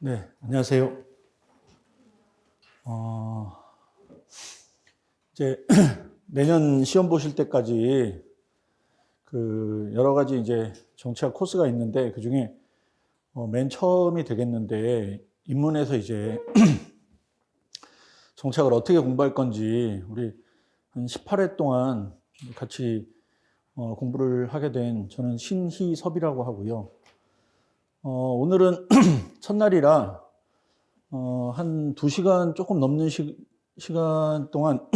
네, 안녕하세요. 어, 이제 내년 시험 보실 때까지 여러 가지 이제 정치학 코스가 있는데 그 중에 맨 처음이 되겠는데 입문해서 이제 정치학을 어떻게 공부할 건지 우리 한 18회 동안 같이 공부를 하게 된 저는 신희섭이라고 하고요. 오늘은 첫날이라 한 2시간 조금 넘는 시간 동안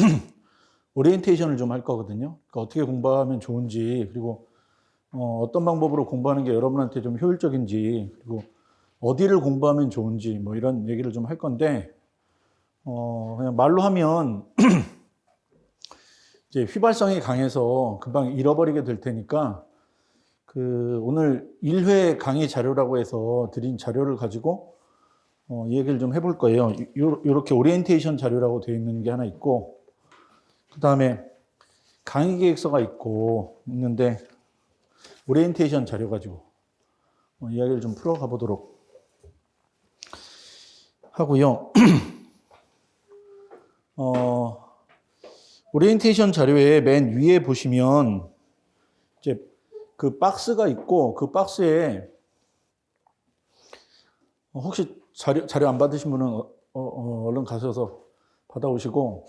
오리엔테이션을 좀 할 거거든요. 그러니까 어떻게 공부하면 좋은지, 그리고 어떤 방법으로 공부하는 게 여러분한테 좀 효율적인지, 그리고 어디를 공부하면 좋은지, 뭐 이런 얘기를 좀 할 건데, 그냥 말로 하면 이제 휘발성이 강해서 금방 잃어버리게 될 테니까, 오늘 1회 강의 자료라고 해서 드린 자료를 가지고 이 얘기를 좀 해볼 거예요. 이렇게 오리엔테이션 자료라고 되어 있는 게 하나 있고, 그 다음에 강의 계획서가 있는데, 오리엔테이션 자료 가지고 이야기를 좀 풀어가 보도록 하고요. 오리엔테이션 자료의 맨 위에 보시면 이제 그 박스가 있고, 그 박스에 혹시 자료 안 받으신 분은 얼른 가셔서 받아오시고,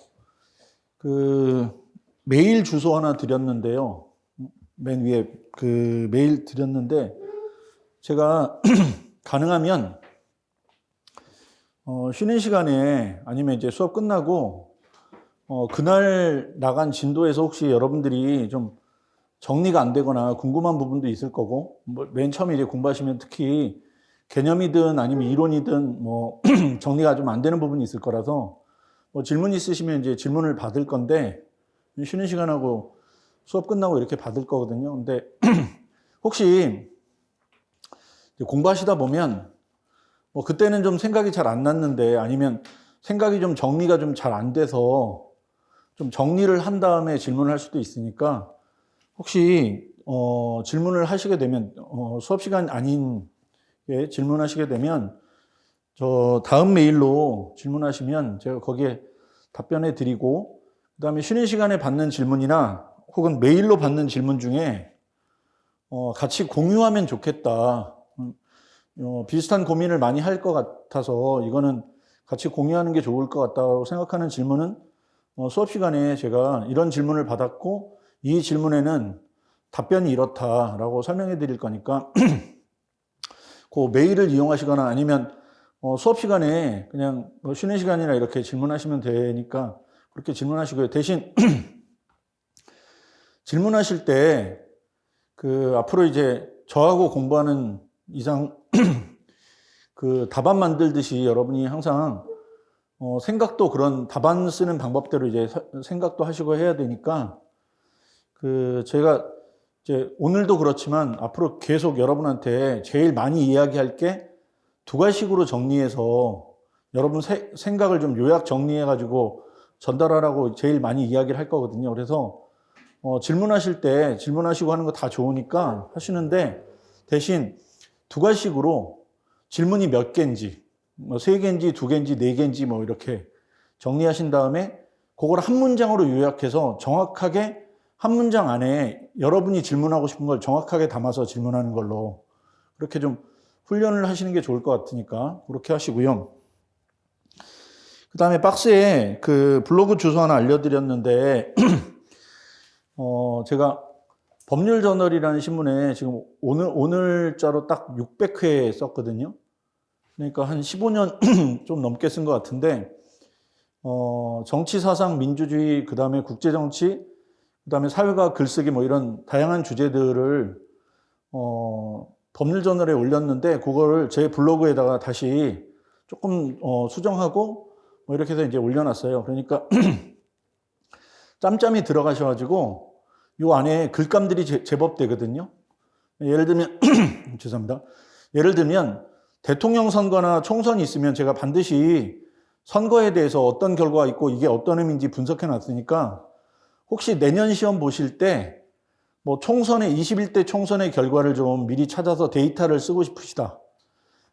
메일 주소 하나 드렸는데요. 맨 위에 메일 드렸는데, 제가 가능하면 쉬는 시간에 아니면 이제 수업 끝나고 그날 나간 진도에서 혹시 여러분들이 좀 정리가 안 되거나 궁금한 부분도 있을 거고, 맨 처음에 이제 공부하시면 특히 개념이든 아니면 이론이든 뭐 정리가 좀 안 되는 부분이 있을 거라서 질문 있으시면 이제 질문을 받을 건데, 쉬는 시간하고 수업 끝나고 이렇게 받을 거거든요. 근데 혹시 공부하시다 보면 그때는 좀 생각이 잘 안 났는데, 아니면 생각이 좀 정리가 좀 잘 안 돼서 좀 정리를 한 다음에 질문을 할 수도 있으니까, 혹시 질문을 하시게 되면 수업 시간 아닌 게 질문하시게 되면 저 다음 메일로 질문하시면 제가 거기에 답변해 드리고, 그 다음에 쉬는 시간에 받는 질문이나 혹은 메일로 받는 질문 중에 같이 공유하면 좋겠다. 비슷한 고민을 많이 할 것 같아서 이거는 같이 공유하는 게 좋을 것 같다고 생각하는 질문은 수업 시간에 제가 이런 질문을 받았고 이 질문에는 답변이 이렇다라고 설명해 드릴 거니까 그 메일을 이용하시거나 아니면 수업 시간에 그냥 쉬는 시간이나 이렇게 질문하시면 되니까 그렇게 질문하시고요. 대신 질문하실 때 앞으로 이제 저하고 공부하는 이상 답안 만들듯이 여러분이 항상 생각도 그런 답안 쓰는 방법대로 이제 생각도 하시고 해야 되니까, 제가 이제 오늘도 그렇지만 앞으로 계속 여러분한테 제일 많이 이야기할 게 2가지식으로 정리해서 여러분 생각을 좀 요약 정리해가지고 전달하라고 제일 많이 이야기를 할 거거든요. 그래서 질문하실 때 질문하시고 하는 거 다 좋으니까 하시는데, 대신 2가지식으로 질문이 몇 개인지, 3개인지 2개인지 4개인지 뭐 이렇게 정리하신 다음에 그걸 한 문장으로 요약해서 정확하게 한 문장 안에 여러분이 질문하고 싶은 걸 정확하게 담아서 질문하는 걸로 그렇게 좀 훈련을 하시는 게 좋을 것 같으니까 그렇게 하시고요. 그 다음에 박스에 블로그 주소 하나 알려드렸는데 제가 법률저널이라는 신문에 지금 오늘자로 딱 600회 썼거든요. 그러니까 한 15년 좀 넘게 쓴 것 같은데, 정치, 사상, 민주주의, 그 다음에 국제정치, 그 다음에 사회과 글쓰기 뭐 이런 다양한 주제들을 법률저널에 올렸는데, 그거를 제 블로그에다가 다시 조금 수정하고 뭐 이렇게 해서 이제 올려놨어요. 그러니까 짬짬이 들어가셔가지고 요 안에 글감들이 제법 되거든요. 예를 들면 죄송합니다. 예를 들면 대통령 선거나 총선이 있으면 제가 반드시 선거에 대해서 어떤 결과가 있고 이게 어떤 의미인지 분석해 놨으니까, 혹시 내년 시험 보실 때 뭐 21대 총선의 결과를 좀 미리 찾아서 데이터를 쓰고 싶으시다.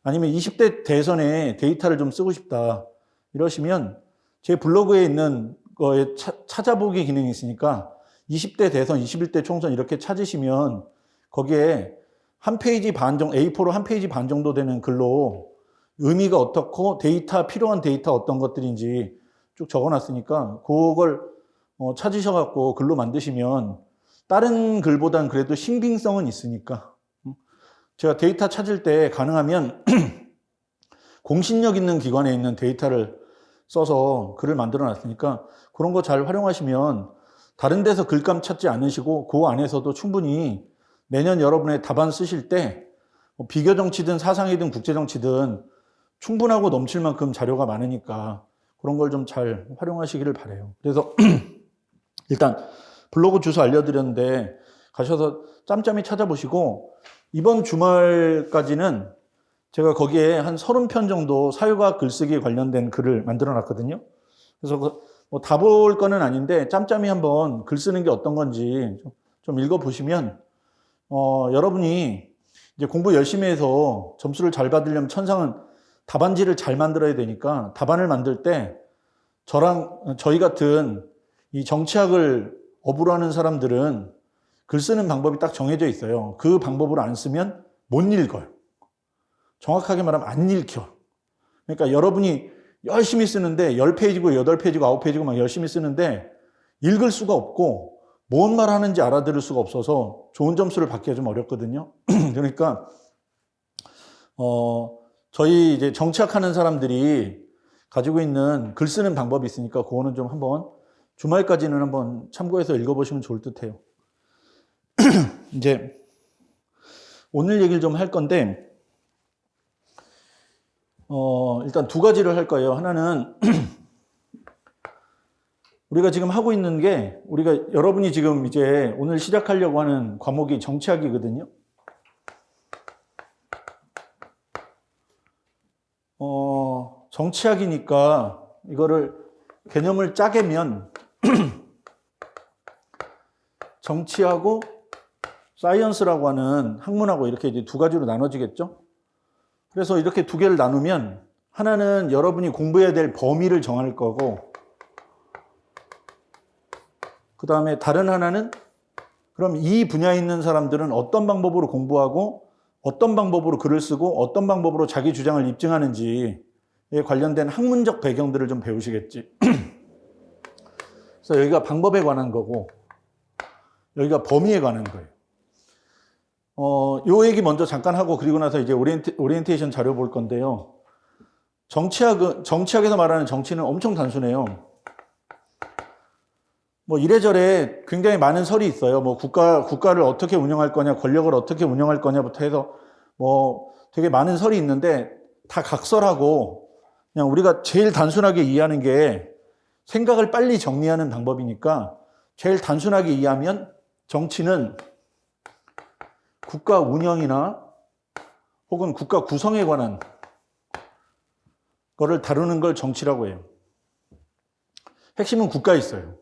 아니면 20대 대선에 데이터를 좀 쓰고 싶다 이러시면 제 블로그에 있는 거에 찾아보기 기능이 있으니까 20대 대선, 21대 총선 이렇게 찾으시면 거기에 한 페이지 반 정도, A4로 한 페이지 반 정도 되는 글로 의미가 어떻고 필요한 데이터 어떤 것들인지 쭉 적어놨으니까 그걸 찾으셔갖고 글로 만드시면 다른 글보단 그래도 신빙성은 있으니까 제가 데이터 찾을 때 가능하면 공신력 있는 기관에 있는 데이터를 써서 글을 만들어 놨으니까 그런 거 잘 활용하시면 다른 데서 글감 찾지 않으시고 그 안에서도 충분히 내년 여러분의 답안 쓰실 때 비교 정치든 사상이든 국제 정치든 충분하고 넘칠 만큼 자료가 많으니까 그런 걸 좀 잘 활용하시기를 바라요. 그래서 일단 블로그 주소 알려드렸는데 가셔서 짬짬이 찾아보시고 이번 주말까지는 제가 거기에 한 30편 정도 사회과학 글쓰기에 관련된 글을 만들어 놨거든요. 그래서 다 볼 거는 아닌데 짬짬이 한번 글 쓰는 게 어떤 건지 좀 읽어보시면 여러분이 이제 공부 열심히 해서 점수를 잘 받으려면 천상은 답안지를 잘 만들어야 되니까 답안을 만들 때 저희 같은 이 정치학을 업으로 하는 사람들은 글 쓰는 방법이 딱 정해져 있어요. 그 방법으로 안 쓰면 못 읽어요. 정확하게 말하면 안 읽혀. 그러니까 여러분이 열심히 쓰는데 10페이지고 8페이지고 9페이지고 막 열심히 쓰는데 읽을 수가 없고 뭔 말 하는지 알아들을 수가 없어서 좋은 점수를 받기가 좀 어렵거든요. 그러니까 저희 이제 정치학 하는 사람들이 가지고 있는 글 쓰는 방법이 있으니까 그거는 좀 한번 주말까지는 한번 참고해서 읽어보시면 좋을 듯해요. 이제 오늘 얘기를 좀 할 건데 일단 두 가지를 할 거예요. 하나는 우리가 지금 하고 있는 게 여러분이 지금 이제 오늘 시작하려고 하는 과목이 정치학이거든요. 정치학이니까 이거를 개념을 짜개면 정치하고 사이언스라고 하는 학문하고 이렇게 이제 두 가지로 나눠지겠죠. 그래서 이렇게 두 개를 나누면 하나는 여러분이 공부해야 될 범위를 정할 거고 그 다음에 다른 하나는 그럼 이 분야에 있는 사람들은 어떤 방법으로 공부하고 어떤 방법으로 글을 쓰고 어떤 방법으로 자기 주장을 입증하는지에 관련된 학문적 배경들을 좀 배우시겠지. 그래서 여기가 방법에 관한 거고 여기가 범위에 관한 거예요. 요 얘기 먼저 잠깐 하고 그리고 나서 이제 오리엔테이션 자료 볼 건데요. 정치학에서 말하는 정치는 엄청 단순해요. 뭐 이래저래 굉장히 많은 설이 있어요. 뭐 국가를 어떻게 운영할 거냐, 권력을 어떻게 운영할 거냐부터 해서 뭐 되게 많은 설이 있는데 다 각설하고 그냥 우리가 제일 단순하게 이해하는 게 생각을 빨리 정리하는 방법이니까 제일 단순하게 이해하면 정치는 국가 운영이나 혹은 국가 구성에 관한 거를 다루는 걸 정치라고 해요. 핵심은 국가에 있어요.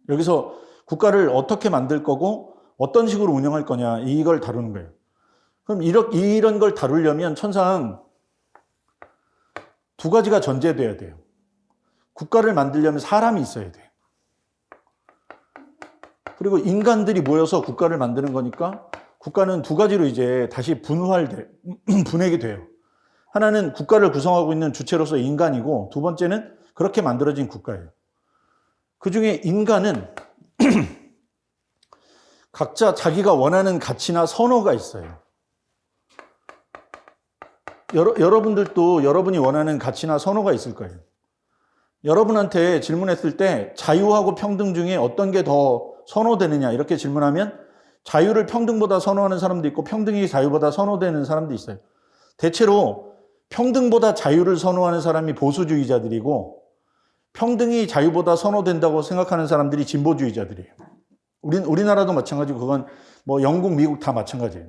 여기서 국가를 어떻게 만들 거고 어떤 식으로 운영할 거냐 이걸 다루는 거예요. 그럼 이런 걸 다루려면 천상 두 가지가 전제돼야 돼요. 국가를 만들려면 사람이 있어야 돼요. 그리고 인간들이 모여서 국가를 만드는 거니까 국가는 두 가지로 이제 다시 분획이 돼요. 하나는 국가를 구성하고 있는 주체로서 인간이고 두 번째는 그렇게 만들어진 국가예요. 그 중에 인간은 각자 자기가 원하는 가치나 선호가 있어요. 여러분들도 여러분이 원하는 가치나 선호가 있을 거예요. 여러분한테 질문했을 때 자유하고 평등 중에 어떤 게 더 선호되느냐 이렇게 질문하면 자유를 평등보다 선호하는 사람도 있고 평등이 자유보다 선호되는 사람도 있어요. 대체로 평등보다 자유를 선호하는 사람이 보수주의자들이고 평등이 자유보다 선호된다고 생각하는 사람들이 진보주의자들이에요. 우리나라도 마찬가지고 그건 뭐 영국, 미국 다 마찬가지예요.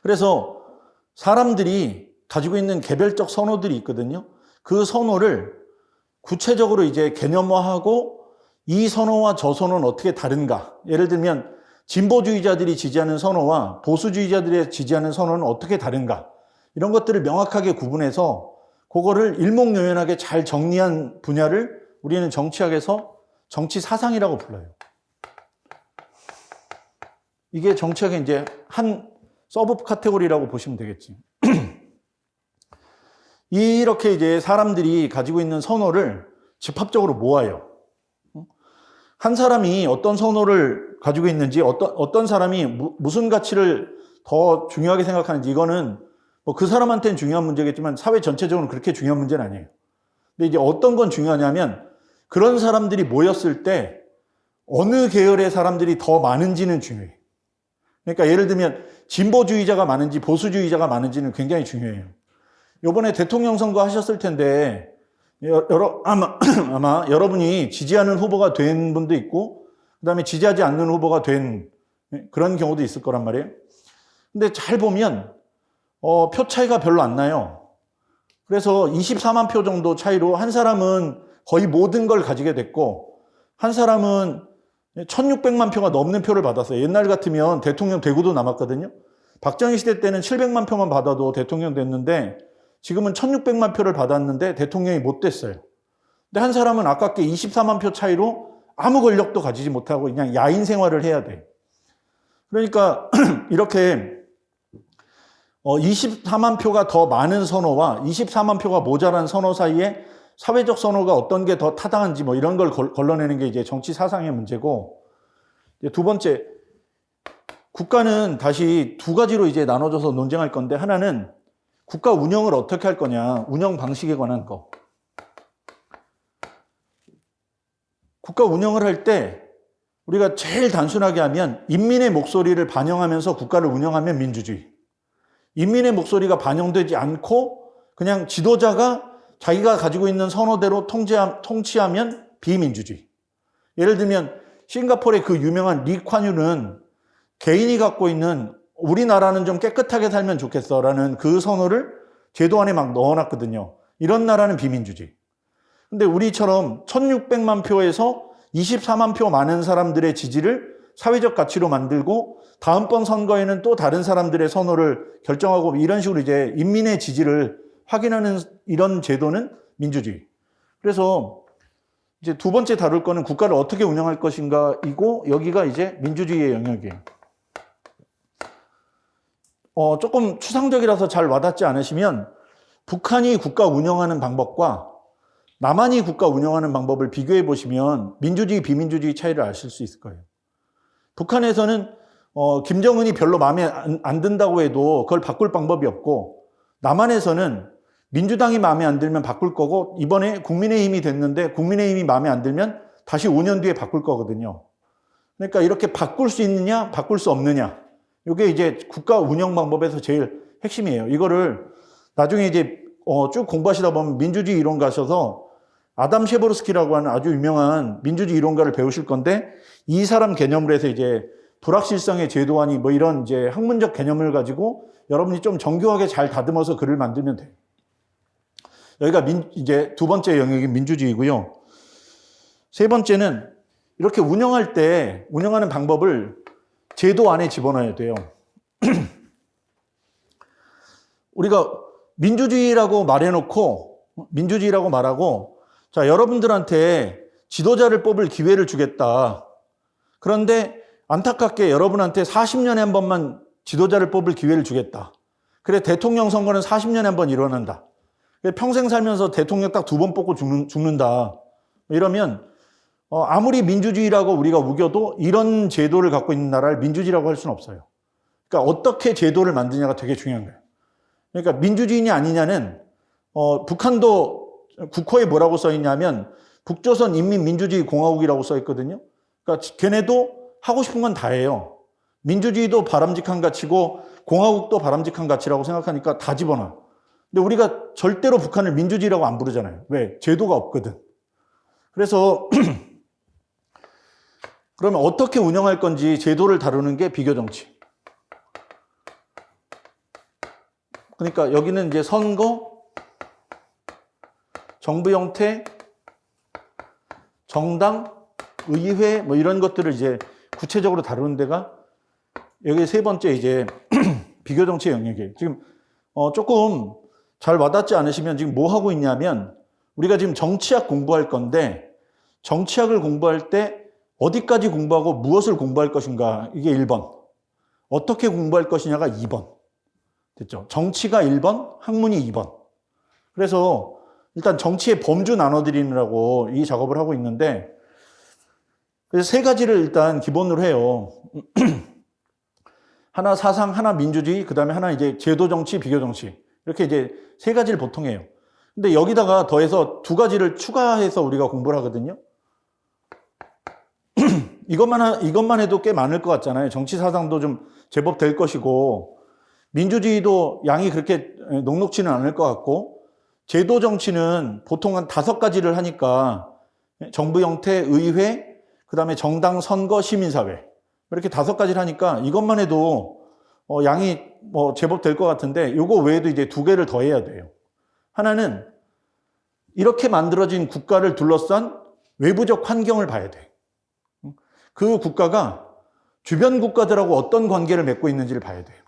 그래서 사람들이 가지고 있는 개별적 선호들이 있거든요. 그 선호를 구체적으로 이제 개념화하고 이 선호와 저 선호는 어떻게 다른가? 예를 들면 진보주의자들이 지지하는 선호와 보수주의자들이 지지하는 선호는 어떻게 다른가? 이런 것들을 명확하게 구분해서 그거를 일목요연하게 잘 정리한 분야를 우리는 정치학에서 정치 사상이라고 불러요. 이게 정치학의 이제 한 서브 카테고리라고 보시면 되겠지. 이렇게 이제 사람들이 가지고 있는 선호를 집합적으로 모아요. 한 사람이 어떤 선호를 가지고 있는지, 어떤 사람이 무슨 가치를 더 중요하게 생각하는지, 이거는 뭐 그 사람한테는 중요한 문제겠지만 사회 전체적으로는 그렇게 중요한 문제는 아니에요. 근데 이제 어떤 건 중요하냐면 그런 사람들이 모였을 때 어느 계열의 사람들이 더 많은지는 중요해요. 그러니까 예를 들면 진보주의자가 많은지 보수주의자가 많은지는 굉장히 중요해요. 이번에 대통령 선거 하셨을 텐데 아마 여러분이 지지하는 후보가 된 분도 있고 그다음에 지지하지 않는 후보가 된 그런 경우도 있을 거란 말이에요. 근데 잘 보면 표 차이가 별로 안 나요. 그래서 24만 표 정도 차이로 한 사람은 거의 모든 걸 가지게 됐고 한 사람은 1600만 표가 넘는 표를 받았어요. 옛날 같으면 대통령 되고도 남았거든요. 박정희 시대 때는 700만 표만 받아도 대통령 됐는데 지금은 1600만 표를 받았는데 대통령이 못 됐어요. 근데 한 사람은 아깝게 24만 표 차이로 아무 권력도 가지지 못하고 그냥 야인 생활을 해야 돼. 그러니까 이렇게 24만 표가 더 많은 선호와 24만 표가 모자란 선호 사이에 사회적 선호가 어떤 게 더 타당한지 뭐 이런 걸 걸러내는 게 이제 정치 사상의 문제고, 두 번째, 국가는 다시 두 가지로 이제 나눠져서 논쟁할 건데, 하나는 국가 운영을 어떻게 할 거냐, 운영 방식에 관한 거. 국가 운영을 할 때 우리가 제일 단순하게 하면 인민의 목소리를 반영하면서 국가를 운영하면 민주주의. 인민의 목소리가 반영되지 않고 그냥 지도자가 자기가 가지고 있는 선호대로 통치하면 비민주주의. 예를 들면 싱가포르의 그 유명한 리 콴유는 개인이 갖고 있는 우리나라는 좀 깨끗하게 살면 좋겠어라는 그 선호를 제도 안에 막 넣어놨거든요. 이런 나라는 비민주주의. 근데 우리처럼 1600만 표에서 24만 표 많은 사람들의 지지를 사회적 가치로 만들고 다음번 선거에는 또 다른 사람들의 선호를 결정하고 이런 식으로 이제 인민의 지지를 확인하는 이런 제도는 민주주의. 그래서 이제 두 번째 다룰 거는 국가를 어떻게 운영할 것인가이고, 여기가 이제 민주주의의 영역이에요. 조금 추상적이라서 잘 와닿지 않으시면 북한이 국가 운영하는 방법과 남한이 국가 운영하는 방법을 비교해 보시면 민주주의, 비민주주의 차이를 아실 수 있을 거예요. 북한에서는 김정은이 별로 마음에 안 든다고 해도 그걸 바꿀 방법이 없고, 남한에서는 민주당이 마음에 안 들면 바꿀 거고, 이번에 국민의힘이 됐는데 국민의힘이 마음에 안 들면 다시 5년 뒤에 바꿀 거거든요. 그러니까 이렇게 바꿀 수 있느냐, 바꿀 수 없느냐. 이게 이제 국가 운영 방법에서 제일 핵심이에요. 이거를 나중에 이제 쭉 공부하시다 보면 민주주의 이론 가셔서 아담 셰보르스키라고 하는 아주 유명한 민주주의 이론가를 배우실 건데, 이 사람 개념으로 해서 이제 불확실성의 제도안이 뭐 이런 이제 학문적 개념을 가지고 여러분이 좀 정교하게 잘 다듬어서 글을 만들면 돼요. 여기가 이제 두 번째 영역이 민주주의고요. 세 번째는 이렇게 운영할 때 운영하는 방법을 제도 안에 집어넣어야 돼요. 우리가 민주주의라고 말하고, 자, 여러분들한테 지도자를 뽑을 기회를 주겠다. 그런데 안타깝게 여러분한테 40년에 한 번만 지도자를 뽑을 기회를 주겠다. 그래, 대통령 선거는 40년에 한 번 일어난다. 평생 살면서 대통령 딱 2번 뽑고 죽는다. 이러면 아무리 민주주의라고 우리가 우겨도 이런 제도를 갖고 있는 나라를 민주주의라고 할 수는 없어요. 그러니까 어떻게 제도를 만드냐가 되게 중요한 거예요. 그러니까 민주주의냐 아니냐는 북한도 국호에 뭐라고 써 있냐면 북조선 인민민주주의 공화국이라고 써 있거든요. 그러니까 걔네도 하고 싶은 건 다 해요. 민주주의도 바람직한 가치고 공화국도 바람직한 가치라고 생각하니까 다 집어넣어. 근데 우리가 절대로 북한을 민주주의라고 안 부르잖아요. 왜? 제도가 없거든. 그래서 그러면 어떻게 운영할 건지 제도를 다루는 게 비교정치. 그러니까 여기는 이제 선거, 정부 형태, 정당, 의회 뭐 이런 것들을 이제 구체적으로 다루는 데가 여기 세 번째 이제 비교정치의 영역이에요. 지금 조금 잘 와닿지 않으시면 지금 뭐 하고 있냐면 우리가 지금 정치학 공부할 건데 정치학을 공부할 때 어디까지 공부하고 무엇을 공부할 것인가 이게 1번. 어떻게 공부할 것이냐가 2번. 됐죠? 정치가 1번, 학문이 2번. 그래서 일단 정치의 범주 나눠드리느라고 이 작업을 하고 있는데 그래서 세 가지를 일단 기본으로 해요. 하나 사상, 하나 민주주의, 그 다음에 하나 이제 제도 정치, 비교 정치. 이렇게 이제 세 가지를 보통 해요. 근데 여기다가 더해서 두 가지를 추가해서 우리가 공부를 하거든요. 이것만 해도 꽤 많을 것 같잖아요. 정치 사상도 좀 제법 될 것이고, 민주주의도 양이 그렇게 녹록지는 않을 것 같고, 제도 정치는 보통 한 5가지를 하니까, 정부 형태, 의회, 그 다음에 정당, 선거, 시민사회. 이렇게 5가지를 하니까 이것만 해도 양이 뭐 제법 될 것 같은데, 요거 외에도 이제 2개를 더 해야 돼요. 하나는 이렇게 만들어진 국가를 둘러싼 외부적 환경을 봐야 돼. 그 국가가 주변 국가들하고 어떤 관계를 맺고 있는지를 봐야 돼요.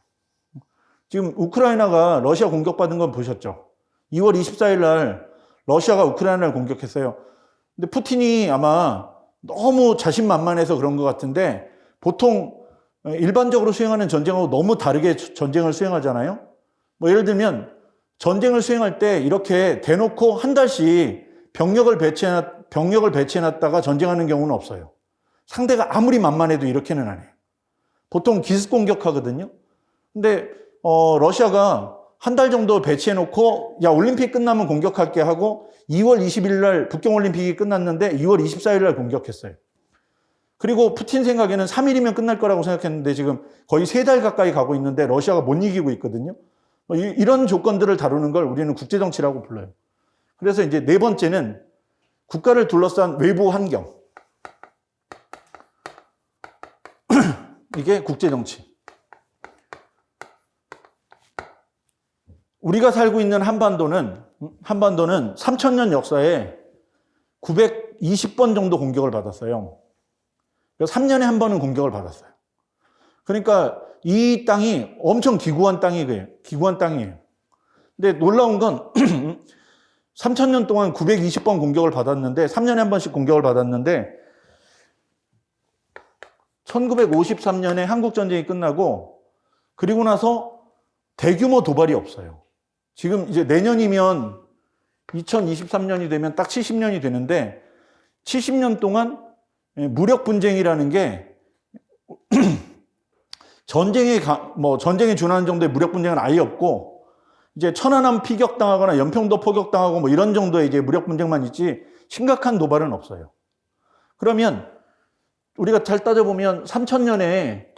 지금 우크라이나가 러시아 공격받은 건 보셨죠? 2월 24일 날 러시아가 우크라이나를 공격했어요. 근데 푸틴이 아마 너무 자신만만해서 그런 것 같은데 보통 일반적으로 수행하는 전쟁하고 너무 다르게 전쟁을 수행하잖아요. 뭐 예를 들면 전쟁을 수행할 때 이렇게 대놓고 한 달씩 병력을 배치해놨다가 전쟁하는 경우는 없어요. 상대가 아무리 만만해도 이렇게는 안 해요. 보통 기습 공격하거든요. 근데 러시아가 한 달 정도 배치해놓고 야 올림픽 끝나면 공격할게 하고 2월 20일 날 북경올림픽이 끝났는데 2월 24일 날 공격했어요. 그리고 푸틴 생각에는 3일이면 끝날 거라고 생각했는데 지금 거의 3달 가까이 가고 있는데 러시아가 못 이기고 있거든요. 이런 조건들을 다루는 걸 우리는 국제정치라고 불러요. 그래서 이제 4번째는 국가를 둘러싼 외부 환경. 이게 국제정치. 우리가 살고 있는 한반도는 3000년 역사에 920번 정도 공격을 받았어요. 3년에 한 번은 공격을 받았어요. 그러니까 이 땅이 엄청 기구한 땅이에요. 근데 놀라운 건 3000년 동안 920번 공격을 받았는데 3년에 한 번씩 공격을 받았는데 1953년에 한국전쟁이 끝나고 그리고 나서 대규모 도발이 없어요. 지금 이제 내년이면 2023년이 되면 딱 70년이 되는데 70년 동안 무력 분쟁이라는 게 전쟁에 준하는 정도의 무력 분쟁은 아예 없고 이제 천안함 피격당하거나 연평도 포격당하고 뭐 이런 정도의 이제 무력 분쟁만 있지 심각한 도발은 없어요. 그러면 우리가 잘 따져보면 3000년에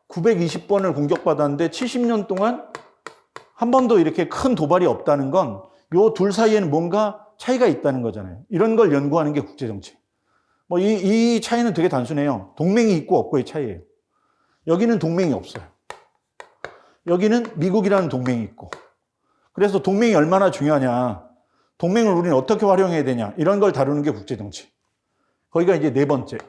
920번을 공격받았는데 70년 동안 한 번도 이렇게 큰 도발이 없다는 건 요 둘 사이에는 뭔가 차이가 있다는 거잖아요. 이런 걸 연구하는 게 국제정치. 뭐 이 차이는 되게 단순해요. 동맹이 있고 없고의 차이예요. 여기는 동맹이 없어요. 여기는 미국이라는 동맹이 있고. 그래서 동맹이 얼마나 중요하냐. 동맹을 우리는 어떻게 활용해야 되냐. 이런 걸 다루는 게 국제정치. 거기가 이제 4번째.